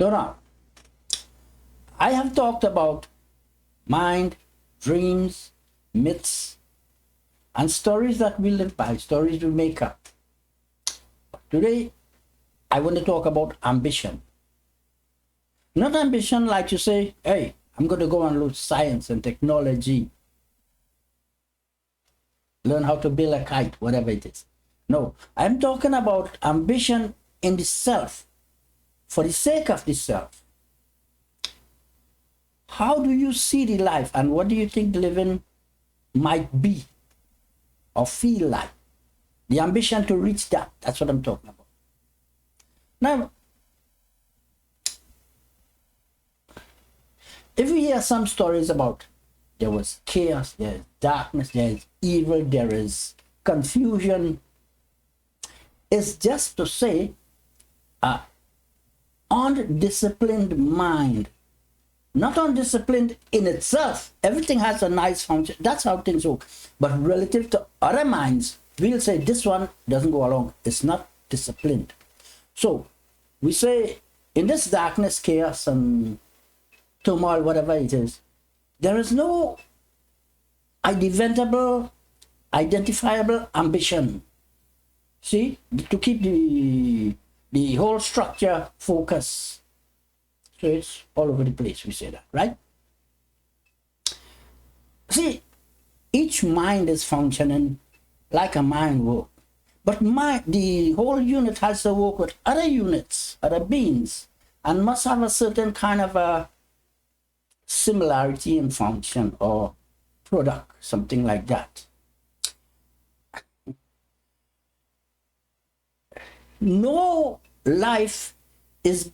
So now, I have talked about mind, dreams, myths, and stories that we live by, stories we make up. Today, I want to talk about ambition. Not ambition like you say, hey, I'm going to go and learn science and technology, learn how to build a kite, whatever it is. No, I'm talking about ambition in the self, for the sake of the self. How do you see the life and what do you think living might be or feel like? The ambition to reach that, that's what I'm talking about. Now, if we hear some stories about there was chaos, there is darkness, there is evil, there is confusion, it's just to say undisciplined mind, not undisciplined in itself. Everything has a nice function. That's how things work. But relative to other minds, we'll say this one doesn't go along. It's not disciplined. So we say in this darkness, chaos, and turmoil, whatever it is, there is no identifiable ambition. See, to keep the whole structure focused. So it's all over the place, we say that, right? See, each mind is functioning like a mind work. But the whole unit has to work with other units, other beings, and must have a certain kind of a similarity in function or product, something like that. No life is,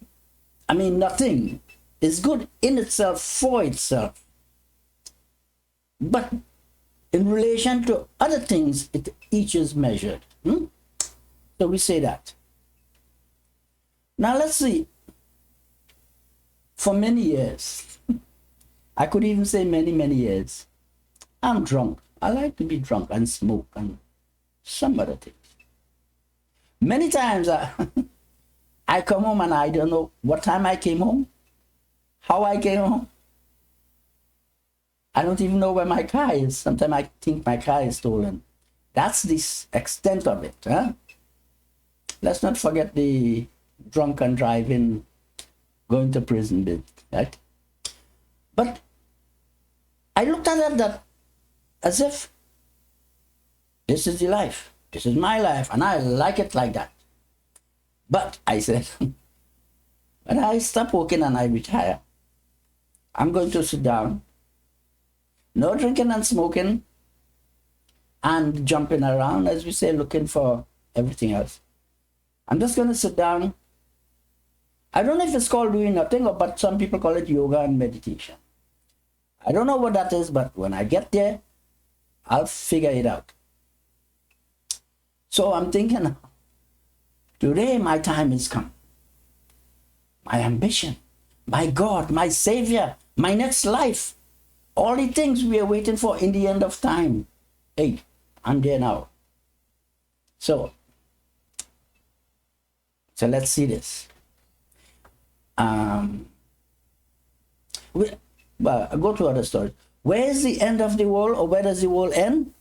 nothing is good in itself for itself. But in relation to other things, each is measured. So we say that. Now let's see. For many years, I could even say many, many years, I'm drunk. I like to be drunk and smoke and some other things. Many times I come home and I don't know what time I came home, how I came home. I don't even know where my car is. Sometimes I think my car is stolen. That's the extent of it. Let's not forget the drunken driving, going to prison bit, right? But I looked at that as if this is the life. This is my life, and I like it like that. But I said, when I stop working and I retire, I'm going to sit down, no drinking and smoking, and jumping around, as we say, looking for everything else. I'm just going to sit down. I don't know if it's called doing nothing, but some people call it yoga and meditation. I don't know what that is, but when I get there, I'll figure it out. So I'm thinking, today my time has come. My ambition, my God, my Savior, my next life, all the things we are waiting for in the end of time. Hey, I'm there now. So let's see this. Well, I'll go to other stories. Where is the end of the world, or where does the world end?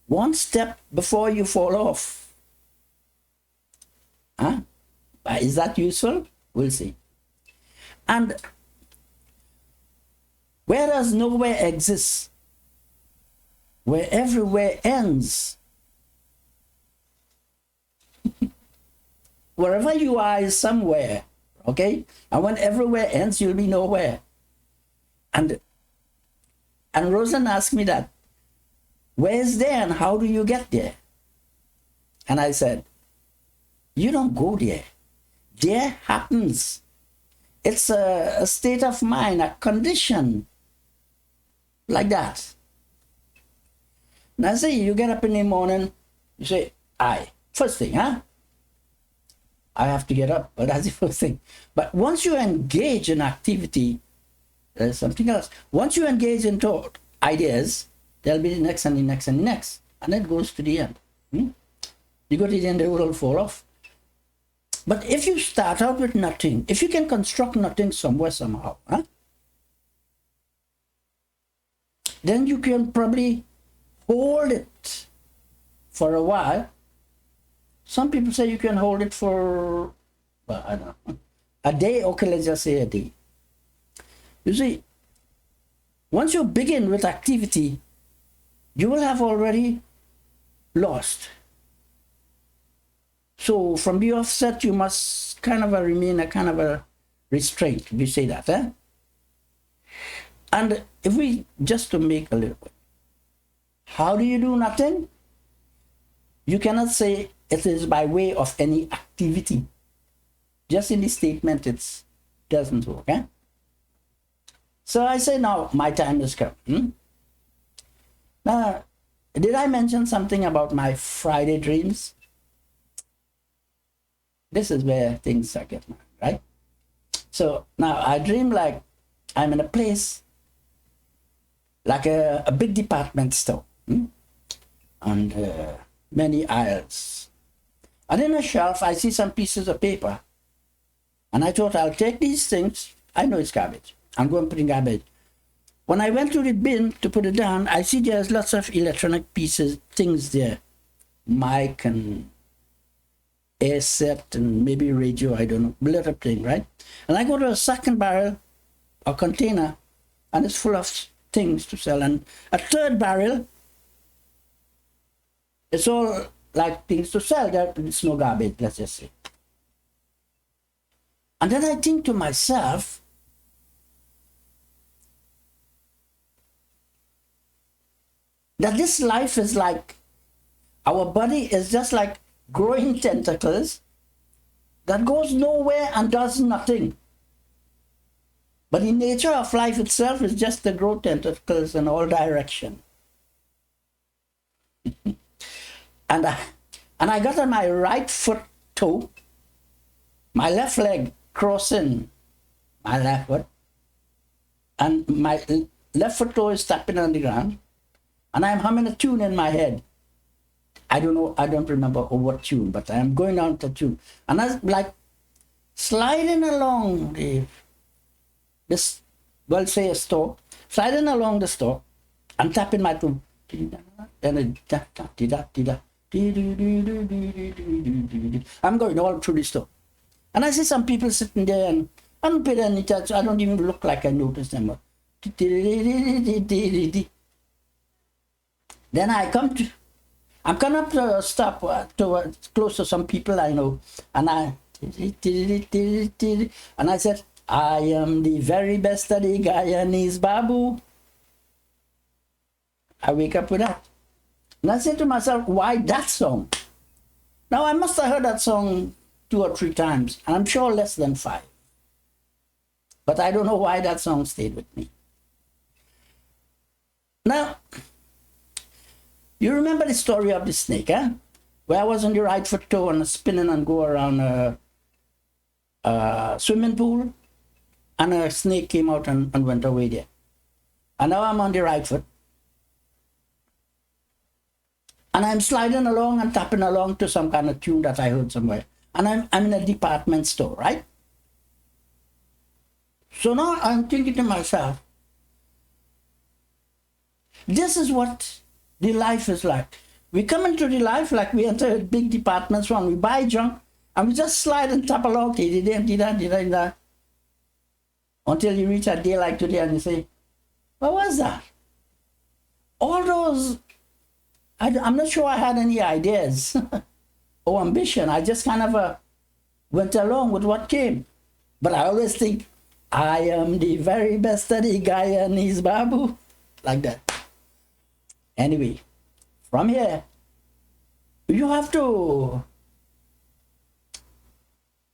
One step before you fall off. Is that useful? We'll see. And where does nowhere exist? Where everywhere ends. Wherever you are is somewhere, okay? And when everywhere ends, you'll be nowhere. And Rosen asked me that, where's there and how do you get there? And I said, you don't go there. There happens. It's a state of mind, a condition, like that. Now say you get up in the morning, you say, first thing, I have to get up, but that's the first thing. But once you engage in activity, there's something else. Once you engage in thought, ideas, there'll be the next and the next and the next. And it goes to the end. You go to the end, they will all fall off. But if you start out with nothing, if you can construct nothing somewhere, somehow, huh? Then you can probably hold it for a while. Some people say you can hold it for, well, I don't know, a day. Okay, let's just say a day. You see, once you begin with activity, you will have already lost. So from the offset, you must kind of remain a kind of a restraint. We say that, eh? And if we, just to make a little bit, how do you do nothing? You cannot say it is by way of any activity. Just in the statement, it doesn't work, eh? So I say now, my time has come. Now, did I mention something about my Friday dreams? This is where things are getting, right? So now I dream like I'm in a place like a big department store, and many aisles. And in a shelf, I see some pieces of paper. And I thought, I'll take these things. I know it's garbage. I'm going to put in garbage. When I went to the bin to put it down, I see there's lots of electronic pieces, things there. Mic and air set and maybe radio, I don't know, a little thing, right? And I go to a second barrel or container, and it's full of things to sell. And a third barrel, it's all like things to sell. There's no garbage, let's just say. And then I think to myself, that this life is like, our body is just like growing tentacles that goes nowhere and does nothing. But the nature of life itself is just to grow tentacles in all directions. And I got on my right foot toe, my left leg crossing my left foot, and my left foot toe is tapping on the ground, and I'm humming a tune in my head. I don't know, I don't remember what tune, but I'm going down to tune. And I'm like sliding along this, well, say a store, sliding along the store and tapping my toe. Then I'm going all through the store. And I see some people sitting there, and I don't pay any attention. I don't even look like I noticed them. Then I'm coming up to a stop close to some people I know, and I said, I am the very best of the Guyanese Babu. I wake up with that. And I said to myself, why that song? Now I must have heard that song 2 or 3 times, and I'm sure less than 5. But I don't know why that song stayed with me. Now, you remember the story of the snake, eh? Where I was on the right foot toe and spinning and go around a swimming pool, and a snake came out and went away there. And now I'm on the right foot. And I'm sliding along and tapping along to some kind of tune that I heard somewhere. And I'm in a department store, right? So now I'm thinking to myself, this is what the life is like. We come into the life like we enter a big department store and we buy junk and we just slide and tap along until you reach a day like today and you say, what was that? All those, I'm not sure I had any ideas or ambition. I just kind of went along with what came. But I always think, I am the very best of the Guyanese Babu. Like that. Anyway, from here, you have to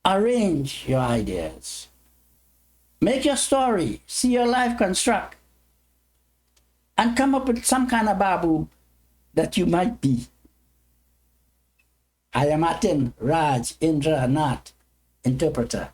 arrange your ideas. Make your story. See your life construct. And come up with some kind of Babu that you might be. I am Atin Raj Indra Nath, interpreter.